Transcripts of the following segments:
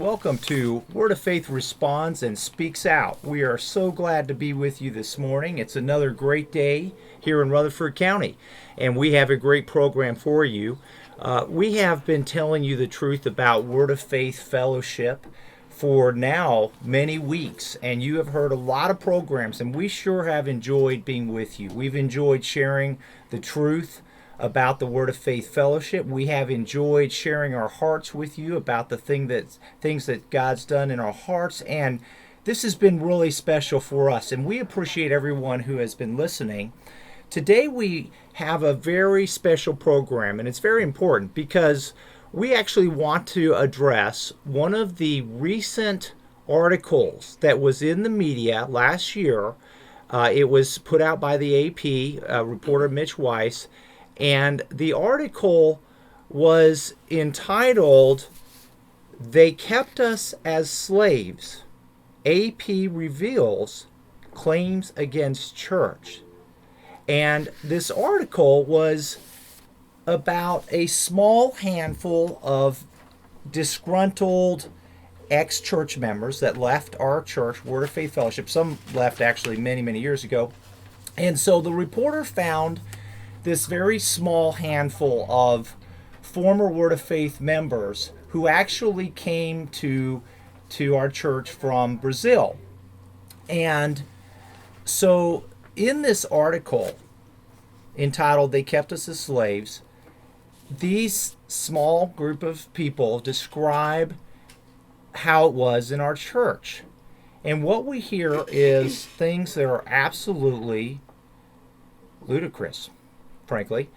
Welcome to Word of Faith Responds and Speaks Out. We are so glad to be with you this morning. It's another great day here in Rutherford County, and we have a great program for you. We have been telling you the truth about Word of Faith Fellowship for now many weeks, and you have heard a lot of programs, and we sure have enjoyed being with you. We've enjoyed sharing the truth about the Word of Faith Fellowship. We have enjoyed sharing our hearts with you about the things that God's done in our hearts, and this has been really special for us, and we appreciate everyone who has been listening. Today we have a very special program, and it's very important because we actually want to address one of the recent articles that was in the media last year. It was put out by the AP, reporter Mitch Weiss, and the article was entitled, "They Kept Us as Slaves. AP Reveals Claims Against Church." And this article was about a small handful of disgruntled ex-church members that left our church, Word of Faith Fellowship. Some left actually many, many years ago. And so the reporter found this very small handful of former Word of Faith members who actually came to our church from Brazil. And so in this article entitled "They Kept Us as Slaves," these small group of people describe how it was in our church. And what we hear is things that are absolutely ludicrous, frankly.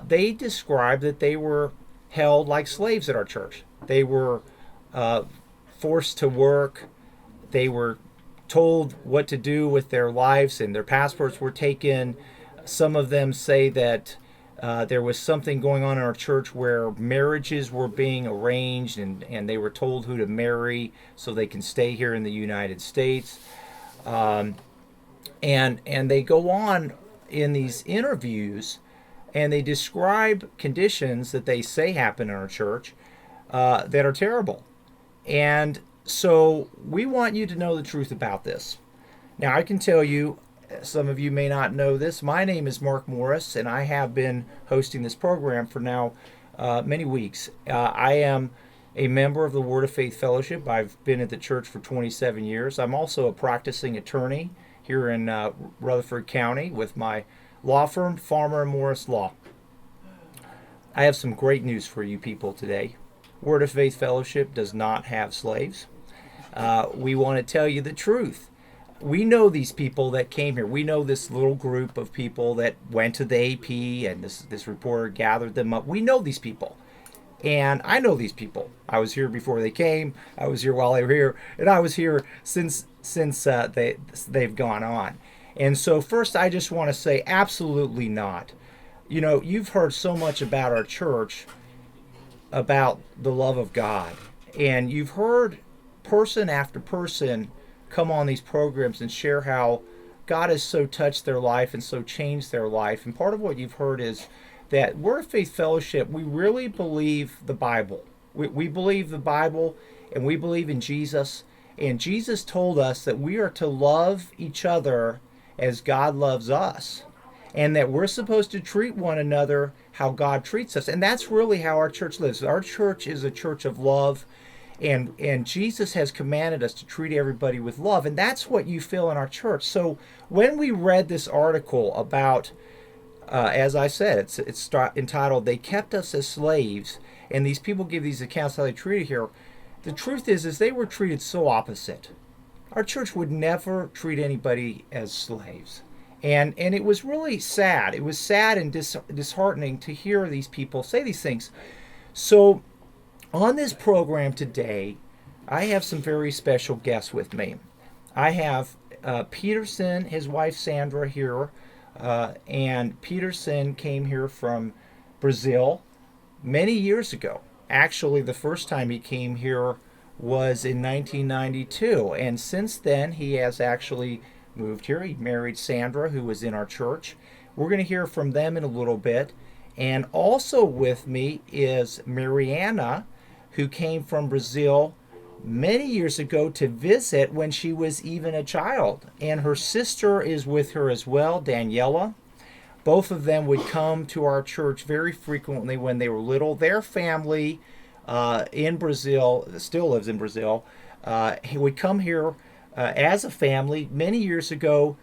They describe that they were held like slaves at our church. They were forced to work. They were told what to do with their lives, and their passports were taken. Some of them say that there was something going on in our church where marriages were being arranged, and they were told who to marry so they can stay here in the United States. And they go on in these interviews, and they describe conditions that they say happen in our church that are terrible. And so we want you to know the truth about this. Now, I can tell you, some of you may not know this, my name is Mark Morris, and I have been hosting this program for now many weeks. I am a member of the Word of Faith Fellowship. I've been at the church for 27 years. I'm also a practicing attorney here in Rutherford County with my law firm, Farmer & Morris Law. I have some great news for you people today. Word of Faith Fellowship does not have slaves. We want to tell you the truth. We know these people that came here. We know this little group of people that went to the AP, and this reporter gathered them up. We know these people. And I know these people. I was here before they came. I was here while they were here. And I was here since they've gone on. And so first, I just want to say absolutely not. You know, you've heard so much about our church, about the love of God. And you've heard person after person come on these programs and share how God has so touched their life and so changed their life. And part of what you've heard is that Word of Faith Fellowship, we really believe the Bible. We believe the Bible, and we believe in Jesus. And Jesus told us that we are to love each other as God loves us, and that we're supposed to treat one another how God treats us. And that's really how our church lives. Our church is a church of love, and Jesus has commanded us to treat everybody with love, and that's what you feel in our church. So when we read this article about, as I said, it's entitled "They Kept Us as Slaves," and these people give these accounts how they treated here. The truth is they were treated so opposite. Our church would never treat anybody as slaves. And it was really sad. It was sad and disheartening to hear these people say these things. So on this program today, I have some very special guests with me. I have Peterson, his wife Sandra here, and Peterson came here from Brazil many years ago. Actually, the first time he came here was in 1992, and since then he has actually moved here. He married Sandra, who was in our church. We're going to hear from them in a little bit. And also with me is Mariana, who came from Brazil many years ago to visit when she was even a child. And her sister is with her as well, Daniela. Both of them would come to our church very frequently when they were little. Their family in Brazil, still lives in Brazil, he would come here as a family many years ago,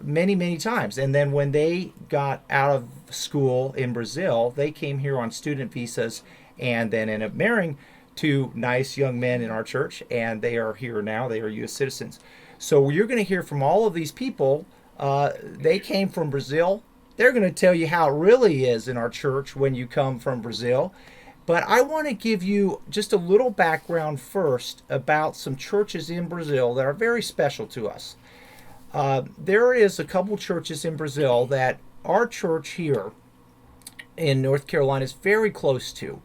many times. And then when they got out of school in Brazil, they came here on student visas and then ended up marrying two nice young men in our church, and they are here now. They are U.S. citizens. So you're going to hear from all of these people. They came from Brazil. They're going to tell you how it really is in our church when you come from Brazil. But I want to give you just a little background first about some churches in Brazil that are very special to us. There is a couple churches in Brazil that our church here in North Carolina is very close to.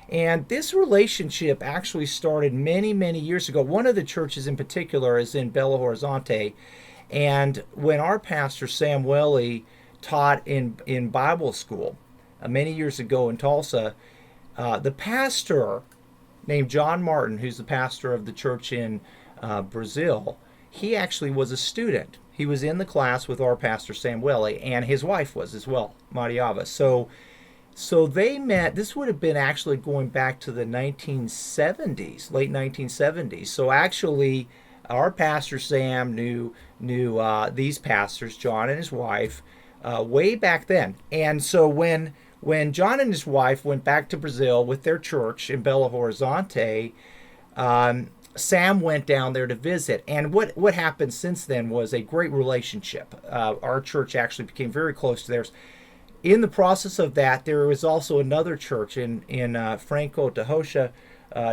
And this relationship actually started many years ago. One of the churches in particular is in Belo Horizonte. And when our pastor, Sam Welly, taught in Bible school many years ago in Tulsa, the pastor named John Martin, who's the pastor of the church in Brazil, he actually was a student. He was in the class with our pastor, Sam Welly, and his wife was as well, Mariava. So they met. This would have been actually going back to the 1970s, late 1970s. So actually, our pastor Sam knew these pastors, John and his wife, way back then. And so when John and his wife went back to Brazil with their church in Belo Horizonte, Sam went down there to visit. And what happened since then was a great relationship. Our church actually became very close to theirs. In the process of that, there was also another church in Franco da Rocha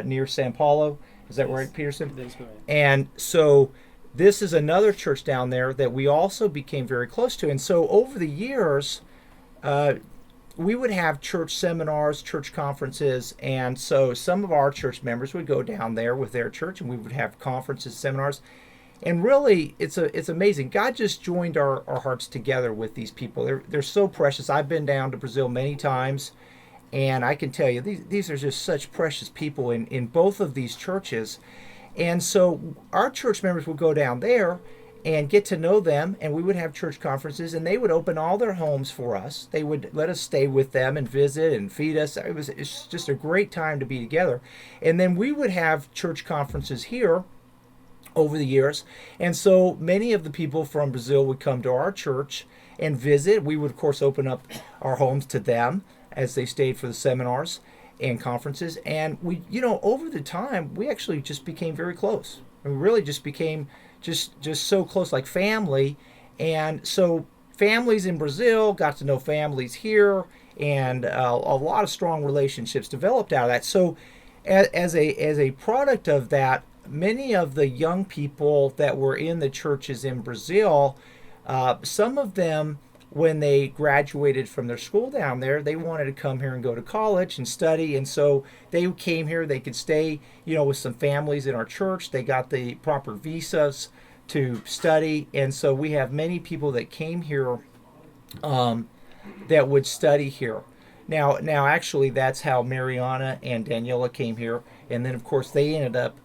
near São Paulo. Is that right, Peterson? That's correct. And so this is another church down there that we also became very close to. And so over the years, we would have church seminars, church conferences, and so some of our church members would go down there with their church, and we would have conferences, seminars. And really, it's amazing. God just joined our hearts together with these people. They're so precious. I've been down to Brazil many times, and I can tell you, these are just such precious people in both of these churches. And so our church members would go down there and get to know them, and we would have church conferences, and they would open all their homes for us. They would let us stay with them and visit and feed us. It's just a great time to be together. And then we would have church conferences here over the years. And so many of the people from Brazil would come to our church and visit. We would, of course, open up our homes to them as they stayed for the seminars and conferences. And we, over the time, we actually just became very close. We really just became just so close, like family. And so families in Brazil got to know families here, and a lot of strong relationships developed out of that. So as a product of that, many of the young people that were in the churches in Brazil, some of them, when they graduated from their school down there, they wanted to come here and go to college and study. And so they came here. They could stay, with some families in our church. They got the proper visas to study. And so we have many people that came here that would study here. Now, actually, that's how Mariana and Daniela came here. And then, of course, they ended up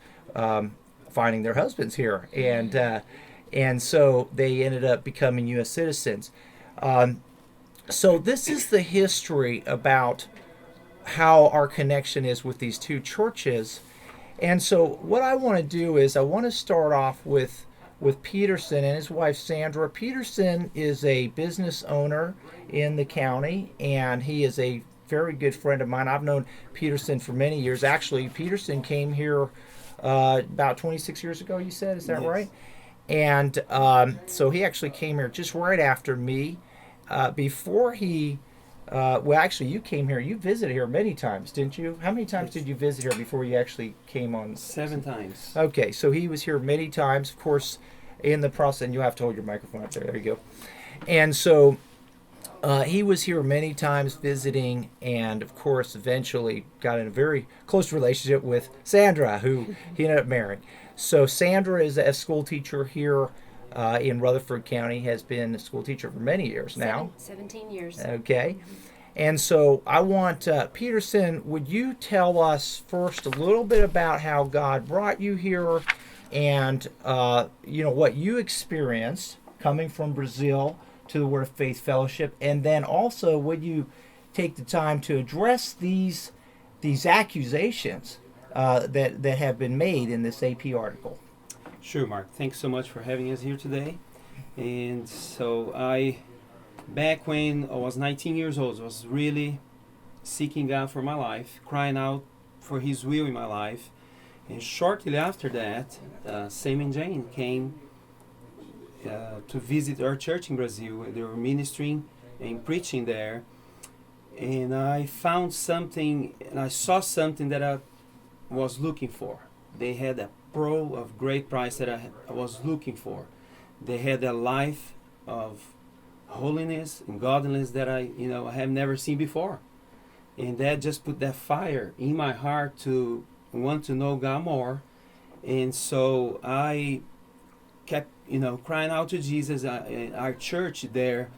finding their husbands here, and so they ended up becoming U.S. citizens. So this is the history about how our connection is with these two churches. And so what I want to do is I want to start off with Peterson and his wife Sandra. Peterson is a business owner in the county, and he is a very good friend of mine. I've known Peterson for many years. Actually, Peterson came here about 26 years ago, you said, is that Yes. right? And so he actually came here just right after me. Before he, actually, you came here, you visited here many times, didn't you? How many times Yes. did you visit here before you actually came on? 7 times. Okay, so he was here many times, of course, in the process, and you have to hold your microphone up there, there you go. And so he was here many times visiting, and of course, eventually got in a very close relationship with Sandra, who he ended up marrying. So Sandra is a school teacher here in Rutherford County, has been a school teacher for many years now. 17 years. Okay. And so I want, Peterson, would you tell us first a little bit about how God brought you here and, what you experienced coming from Brazil to the Word of Faith Fellowship? And then also, would you take the time to address these accusations that have been made in this AP article? Sure, Mark. Thanks so much for having us here today. And so back when I was 19 years old, I was really seeking God for my life, crying out for His will in my life. And shortly after that, Sam and Jane came to visit our church in Brazil. They were ministering and preaching there. And I found something, and I saw something that I was looking for. They had a pearl of great price that I was looking for. They had a life of holiness and godliness that I have never seen before. And that just put that fire in my heart to want to know God more. And so I kept, crying out to Jesus. Our church there,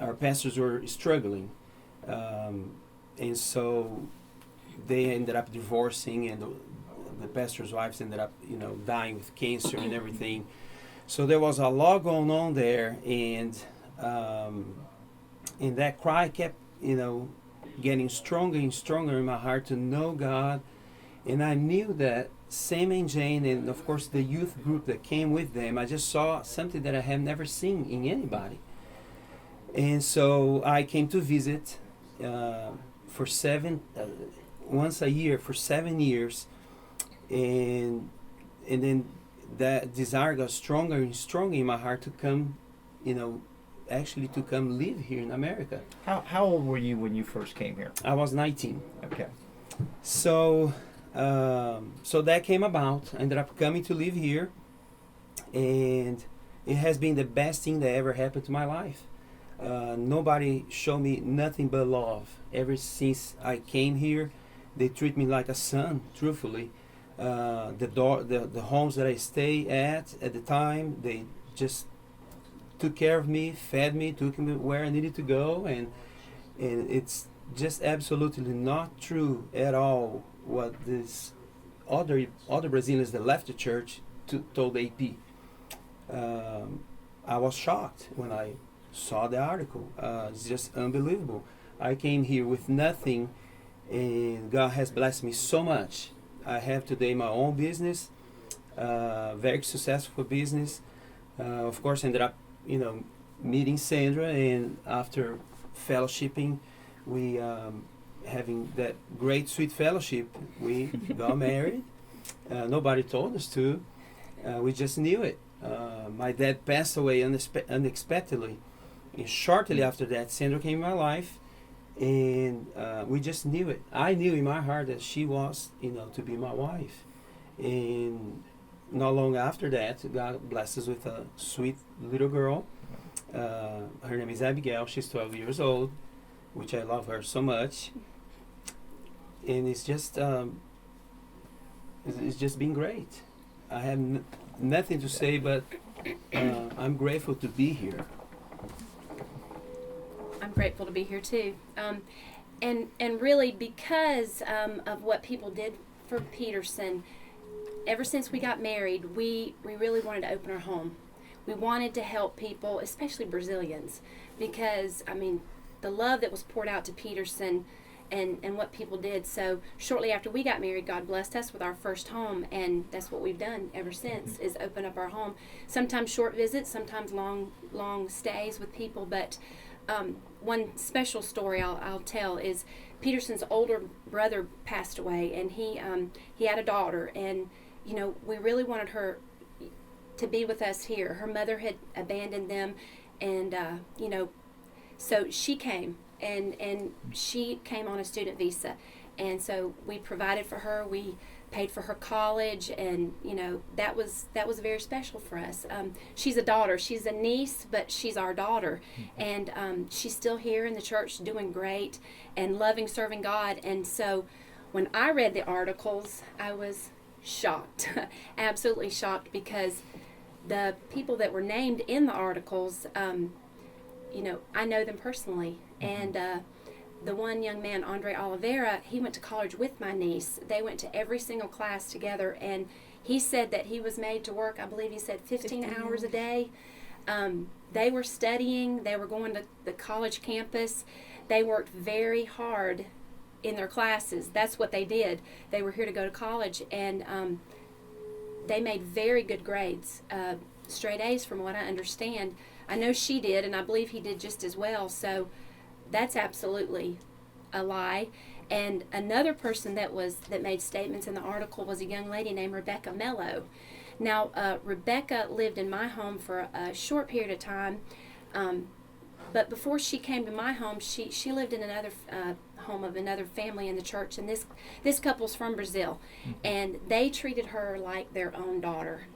our pastors were struggling. And so they ended up divorcing, and the pastor's wives ended up, dying with cancer and everything. So there was a lot going on there, and that cry kept, getting stronger and stronger in my heart to know God. And I knew that Sam and Jane, and of course the youth group that came with them, I just saw something that I have never seen in anybody. And so I came to visit once a year for 7 years, and then that desire got stronger and stronger in my heart to come, actually to come live here in America. How old were you when you first came here? I was 19. Okay. So so that came about. I ended up coming to live here, and it has been the best thing that ever happened to my life. Nobody showed me nothing but love. Ever since I came here, they treat me like a son, truthfully. The homes that I stay at the time, they just took care of me, fed me, took me where I needed to go, and it's just absolutely not true at all what this other Brazilians that left the church told AP. I was shocked when I saw the article. It's just unbelievable. I came here with nothing, and God has blessed me so much. I have today my own business, very successful business. Of course, ended up, meeting Sandra, and after fellowshipping, we having that great sweet fellowship, we got married. Nobody told us to. We just knew it. My dad passed away unexpectedly. And shortly after that, Sandra came in my life, and we just knew it. I knew in my heart that she was, to be my wife. And not long after that, God blessed us with a sweet little girl. Her name is Abigail. She's 12 years old, which I love her so much. And it's just been great. I have nothing to say, but I'm grateful to be here. I'm grateful to be here too, and really because of what people did for Peterson. Ever since we got married, we really wanted to open our home. We wanted to help people, especially Brazilians, because the love that was poured out to Peterson and what people did. So shortly after we got married, God blessed us with our first home, and that's what we've done ever since, is open up our home. Sometimes short visits, sometimes long stays with people, but one special story I'll tell is Peterson's older brother passed away, and he had a daughter, and we really wanted her to be with us here. Her mother had abandoned them, and so she came, and she came on a student visa, and so we provided for her. We paid for her college, and that was very special for us. She's a daughter. She's a niece, but she's our daughter, and she's still here in the church, doing great and loving, serving God. And so, when I read the articles, I was shocked, absolutely shocked, because the people that were named in the articles, I know them personally, and the one young man, Andre Oliveira, he went to college with my niece. They went to every single class together, and he said that he was made to work, I believe he said 15 hours a day. They were studying, they were going to the college campus. They worked very hard in their classes. That's what they did. They were here to go to college, and they made very good grades, straight A's from what I understand. I know she did, and I believe he did just as well. So that's absolutely a lie. And another person that made statements in the article was a young lady named Rebecca Mello. Now, Rebecca lived in my home for a short period of time, but before she came to my home, she lived in another home of another family in the church, and this couple's from Brazil, and they treated her like their own daughter.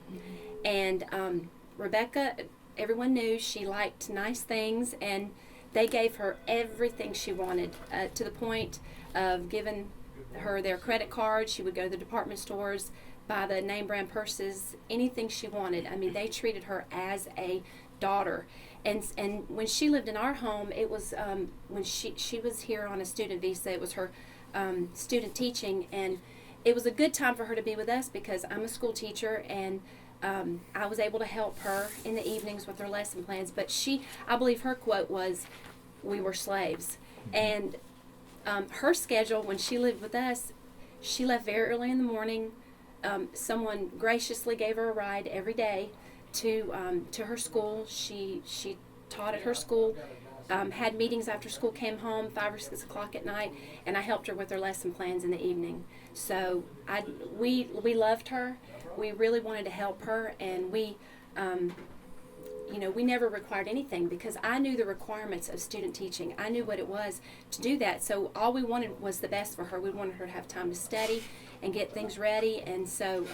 And Rebecca, everyone knew she liked nice things, and they gave her everything she wanted, to the point of giving her their credit card. She would go to the department stores, buy the name brand purses, anything she wanted. I mean, they treated her as a daughter. And when she lived in our home, it was when she was here on a student visa. It was her student teaching, and it was a good time for her to be with us because I'm a school teacher, and I was able to help her in the evenings with her lesson plans. But I believe her quote was, "We were slaves." And her schedule when she lived with us, she left very early in the morning. Someone graciously gave her a ride every day to her school. She taught at her school, had meetings after school, came home 5 or 6 o'clock at night, and I helped her with her lesson plans in the evening. So we loved her. We really wanted to help her, and we never required anything because I knew the requirements of student teaching. I knew what it was to do that. So all we wanted was the best for her. We wanted her to have time to study and get things ready. And so,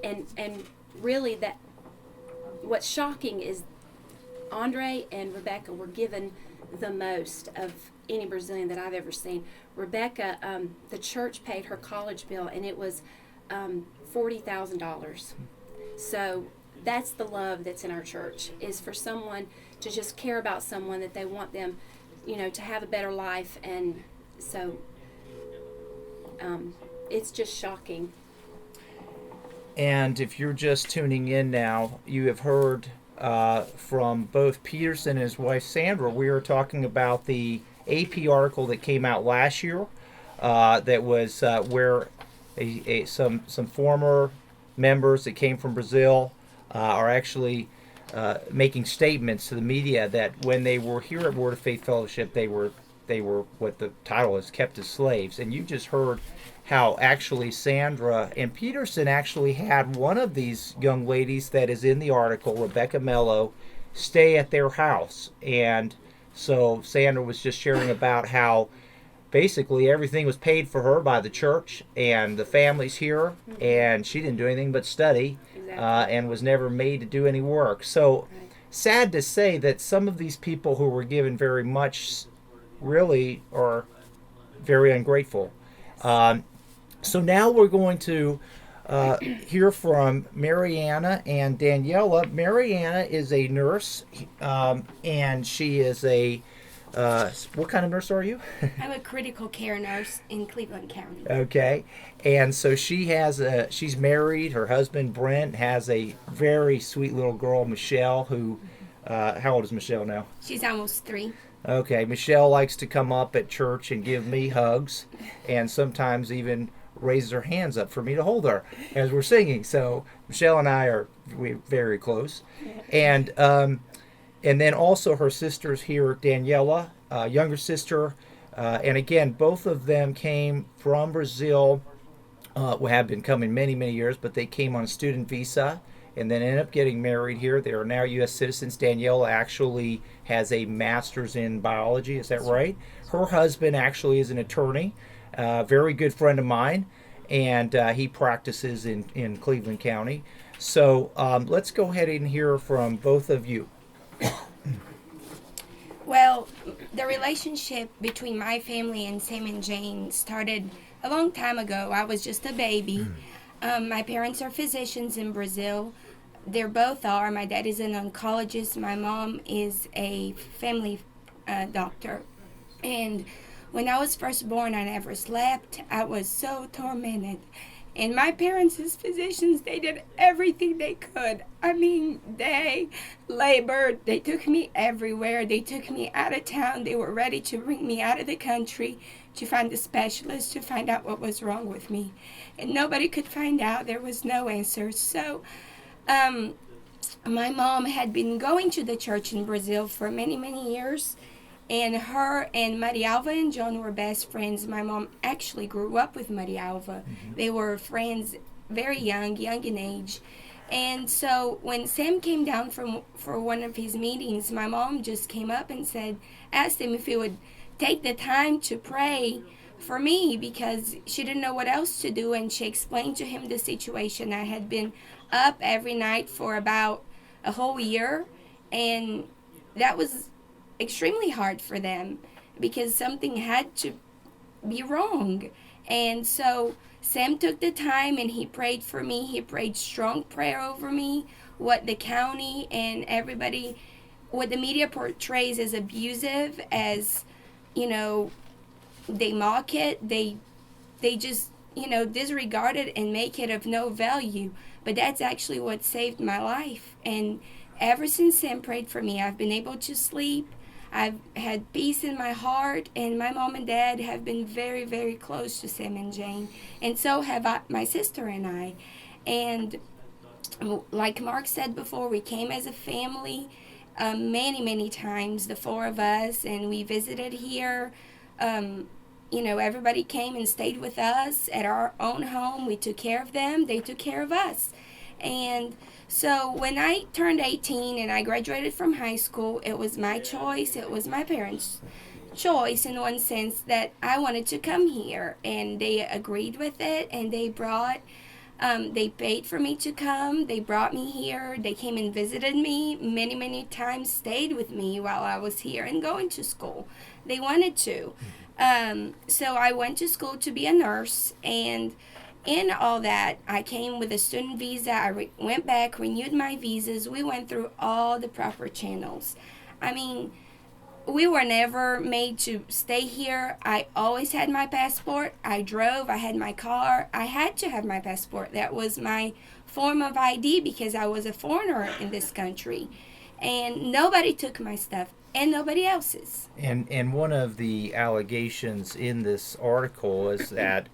and really that, what's shocking is Andre and Rebecca were given the most of any Brazilian that I've ever seen. Rebecca, the church paid her college bill, and it was $40,000. So that's the love that's in our church, is for someone to just care about someone, that they want them, to have a better life. And so it's just shocking. And if you're just tuning in now, you have heard from both Peterson and his wife Sandra. We are talking about the AP article that came out last year that was where some former members that came from Brazil are actually making statements to the media that when they were here at Word of Faith Fellowship, they were what the title is, kept as slaves. And you just heard how actually Sandra and Peterson actually had one of these young ladies that is in the article, Rebecca Mello, stay at their house. And so Sandra was just sharing about how basically everything was paid for her by the church and the families here, and she didn't do anything but study. Exactly. And was never made to do any work. So Right. sad to say that some of these people who were given very much really are very ungrateful. So now we're going to hear from Mariana and Daniela. Mariana is a nurse, and she is a what kind of nurse are you? I'm a critical care nurse in Cleveland County. Okay. And so she's married. Her husband, Brent, has a very sweet little girl, Michelle, who, how old is Michelle now? She's almost 3. Okay. Michelle likes to come up at church and give me hugs, and sometimes even raises her hands up for me to hold her as we're singing. So Michelle and I are very close. And then also her sisters here, Daniela, younger sister, and again, both of them came from Brazil, have been coming many, many years, but they came on a student visa and then ended up getting married here. They are now U.S. citizens. Daniela actually has a master's in biology, is that right? Her husband actually is an attorney, very good friend of mine, and he practices in Cleveland County. So let's go ahead and hear from both of you. Well, the relationship between my family and Sam and Jane started a long time ago. I was just a baby. My parents are physicians in Brazil. They both are. My dad is an oncologist. My mom is a family doctor. And When I was first born, I never slept. I was so tormented. And my parents, as physicians, they did everything they could. I mean, they labored. They took me everywhere. They took me out of town. They were ready to bring me out of the country to find a specialist to find out what was wrong with me. And nobody could find out. There was no answer. So, my mom had been going to the church in Brazil for many, many years. And her and Maria Alva and John were best friends. My mom actually grew up with Maria Alva. They were friends very young in age. And so when Sam came down for one of his meetings, my mom just came up and asked him if he would take the time to pray for me, because she didn't know what else to do. And she explained to him the situation. I had been up every night for about a whole year, and that was extremely hard for them because something had to be wrong. And so Sam took the time and he prayed for me. He prayed strong prayer over me. What the county and everybody, what the media portrays as abusive, as, they mock it, they just, disregard it and make it of no value. But that's actually what saved my life. And ever since Sam prayed for me, I've been able to sleep. I've had peace in my heart, and my mom and dad have been very, very close to Sam and Jane, and so have my sister and I. And like Mark said before, we came as a family many, many times, the four of us, and we visited here. Everybody came and stayed with us at our own home. We took care of them. They took care of us. And so when I turned 18 and I graduated from high school, it was my choice. It was my parents' choice in one sense that I wanted to come here. And they agreed with it, and they paid for me to come. They brought me here. They came and visited me many, many times, stayed with me while I was here and going to school. They wanted to. So I went to school to be a nurse, and in all that, I came with a student visa. I went back, renewed my visas. We went through all the proper channels. I mean, we were never made to stay here. I always had my passport. I drove. I had my car. I had to have my passport. That was my form of ID because I was a foreigner in this country. And nobody took my stuff, and nobody else's. And one of the allegations in this article is that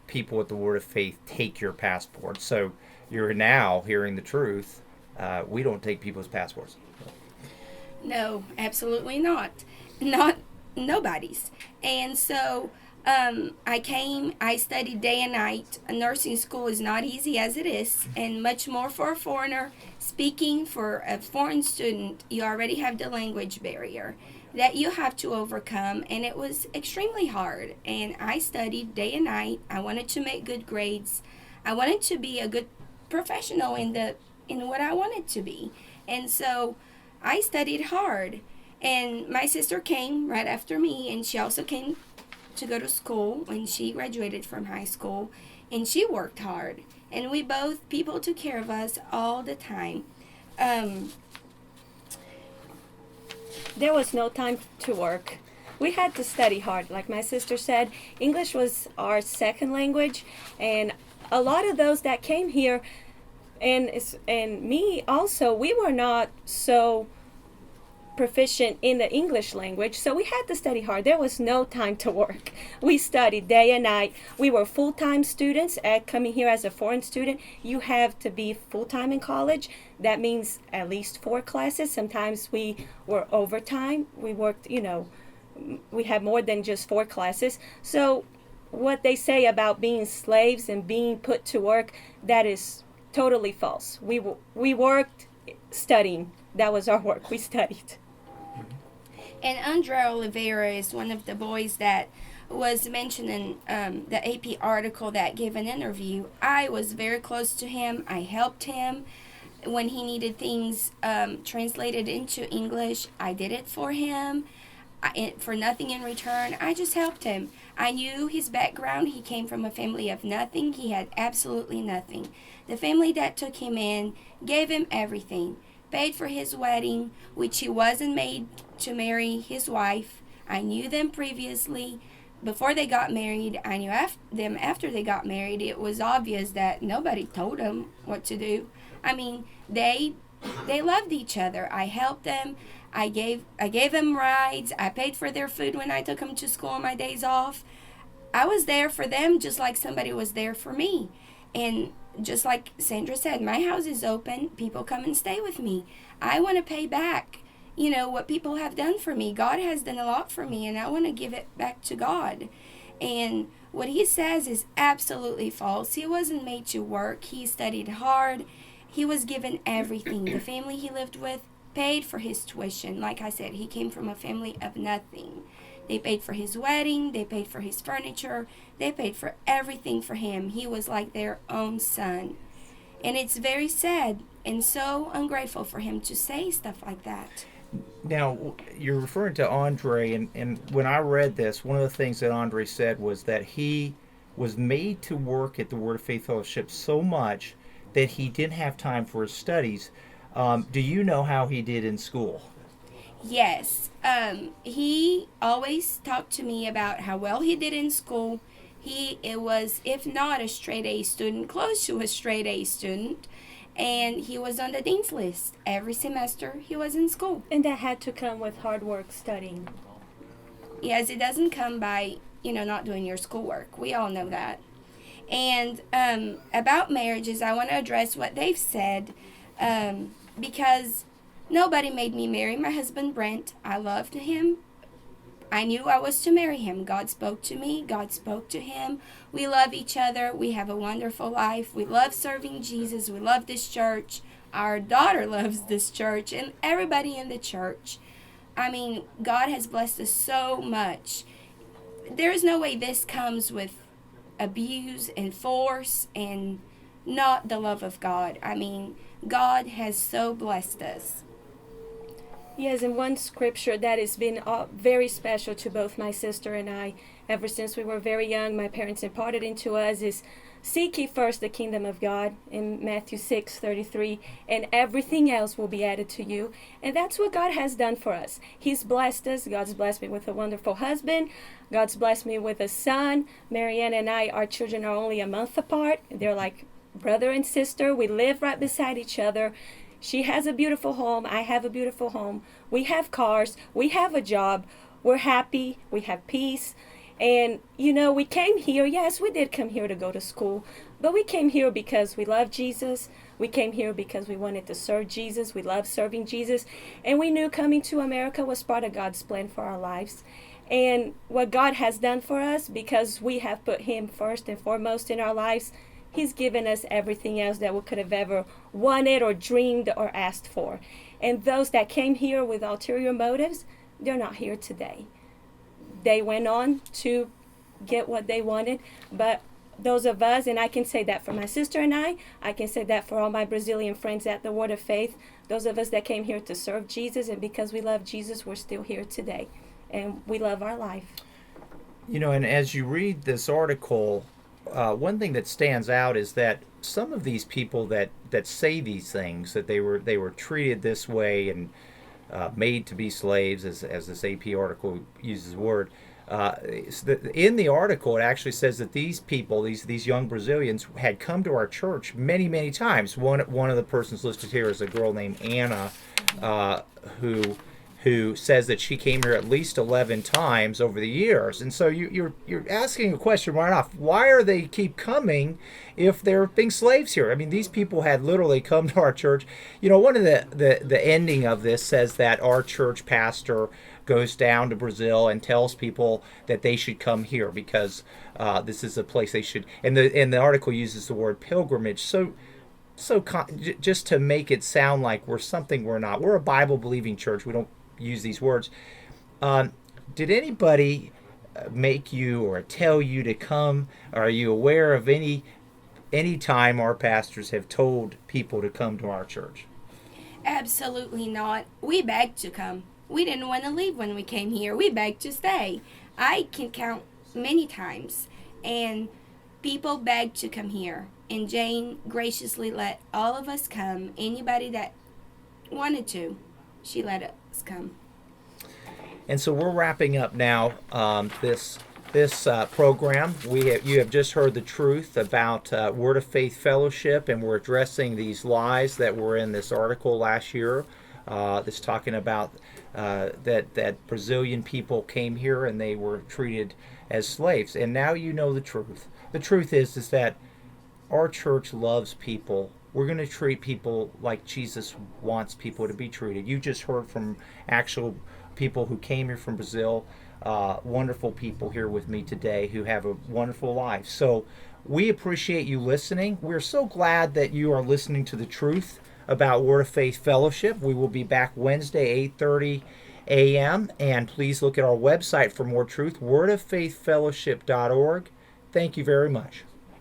people at the Word of Faith take your passport. So you're now hearing the truth. We don't take people's passports. No, absolutely not. Not nobody's. And so I studied day and night. Nursing school is not easy as it is, and much more for a foreigner. Speaking for a foreign student, you already have the language barrier that you have to overcome, and it was extremely hard. And I studied day and night. I wanted to make good grades. I wanted to be a good professional in what I wanted to be. And so I studied hard. And my sister came right after me, and she also came to go to school when she graduated from high school, and she worked hard. And people took care of us all the time. There was no time to work. We had to study hard. Like my sister said, English was our second language, and a lot of those that came here, and me also, we were not so proficient in the English language, so we had to study hard. There was no time to work. We studied day and night. We were full-time students. Coming here as a foreign student, you have to be full-time in college. That means at least 4 classes. Sometimes we were overtime. We worked, we had more than just 4 classes. So what they say about being slaves and being put to work, that is totally false. We worked studying. That was our work. We studied. And Andre Oliveira is one of the boys that was mentioned in the AP article that gave an interview. I was very close to him. I helped him when he needed things translated into English. I did it for him for nothing in return. I just helped him. I knew his background. He came from a family of nothing. He had absolutely nothing. The family that took him in gave him everything. Paid for his wedding, which he wasn't made to marry his wife. I knew them previously. Before they got married, I knew them after they got married. It was obvious that nobody told them what to do. I mean, they loved each other. I helped them. I gave them rides. I paid for their food when I took them to school on my days off. I was there for them just like somebody was there for me. And just like Sandra said, my house is open. People come and stay with me. I want to pay back, what people have done for me. God has done a lot for me, and I want to give it back to God. And what he says is absolutely false. He wasn't made to work. He studied hard. He was given everything. The family he lived with paid for his tuition. Like I said, he came from a family of nothing. They paid for his wedding. They paid for his furniture. They paid for everything for him. He was like their own son. And it's very sad and so ungrateful for him to say stuff like that. Now, you're referring to Andre, and when I read this, one of the things that Andre said was that he was made to work at the Word of Faith Fellowship so much that he didn't have time for his studies. Do you know how he did in school? Yes. He always talked to me about how well he did in school. It was, if not a straight A student, close to a straight A student. And he was on the dean's list. Every semester he was in school. And that had to come with hard work studying. Yes, it doesn't come by, not doing your schoolwork. We all know that. And about marriages, I want to address what they've said because nobody made me marry my husband, Brent. I loved him. I knew I was to marry him. God spoke to me. God spoke to him. We love each other. We have a wonderful life. We love serving Jesus. We love this church. Our daughter loves this church and everybody in the church. I mean, God has blessed us so much. There is no way this comes with abuse and force and not the love of God. I mean, God has so blessed us. Yes, and one scripture that has been very special to both my sister and I ever since we were very young, my parents imparted into us, is seek ye first the kingdom of God in Matthew 6:33, and everything else will be added to you. And that's what God has done for us. He's blessed us. God's blessed me with a wonderful husband. God's blessed me with a son. Marianne and I, our children are only a month apart. They're like brother and sister. We live right beside each other. She has a beautiful home. I have a beautiful home. We have cars. We have a job. We're happy. We have peace. And, we came here. Yes, we did come here to go to school. But we came here because we love Jesus. We came here because we wanted to serve Jesus. We love serving Jesus. And we knew coming to America was part of God's plan for our lives. And what God has done for us, because we have put him first and foremost in our lives, he's given us everything else that we could have ever wanted or dreamed or asked for. And those that came here with ulterior motives, they're not here today. They went on to get what they wanted. But those of us, and I can say that for my sister and I can say that for all my Brazilian friends at the Word of Faith, those of us that came here to serve Jesus, and because we love Jesus, we're still here today. And we love our life. And as you read this article, one thing that stands out is that some of these people that say these things, that they were treated this way and made to be slaves, as this AP article uses the word. In the article, it actually says that these people, these young Brazilians, had come to our church many, many times. One of the persons listed here is a girl named Anna, who says that she came here at least 11 times over the years. And so you're asking a question right off. Why are they keep coming if they're being slaves here? I mean, these people had literally come to our church. One of the ending of this says that our church pastor goes down to Brazil and tells people that they should come here because this is a place they should. And the article uses the word pilgrimage. Just to make it sound like we're something we're not. We're a Bible-believing church. We don't use these words. Did anybody make you or tell you to come? Are you aware of any time our pastors have told people to come to our church? Absolutely not. We begged to come. We didn't want to leave when we came here. We begged to stay. I can count many times. And people begged to come here. And Jane graciously let all of us come. Anybody that wanted to, she let us come. And so we're wrapping up now this program. You have just heard the truth about Word of Faith Fellowship, and we're addressing these lies that were in this article last year that's talking about that Brazilian people came here and they were treated as slaves. And now you know the truth. The truth is that our church loves people. We're going to treat people like Jesus wants people to be treated. You just heard from actual people who came here from Brazil, wonderful people here with me today who have a wonderful life. So we appreciate you listening. We're so glad that you are listening to the truth about Word of Faith Fellowship. We will be back Wednesday, 8:30 a.m. And please look at our website for more truth, wordoffaithfellowship.org. Thank you very much.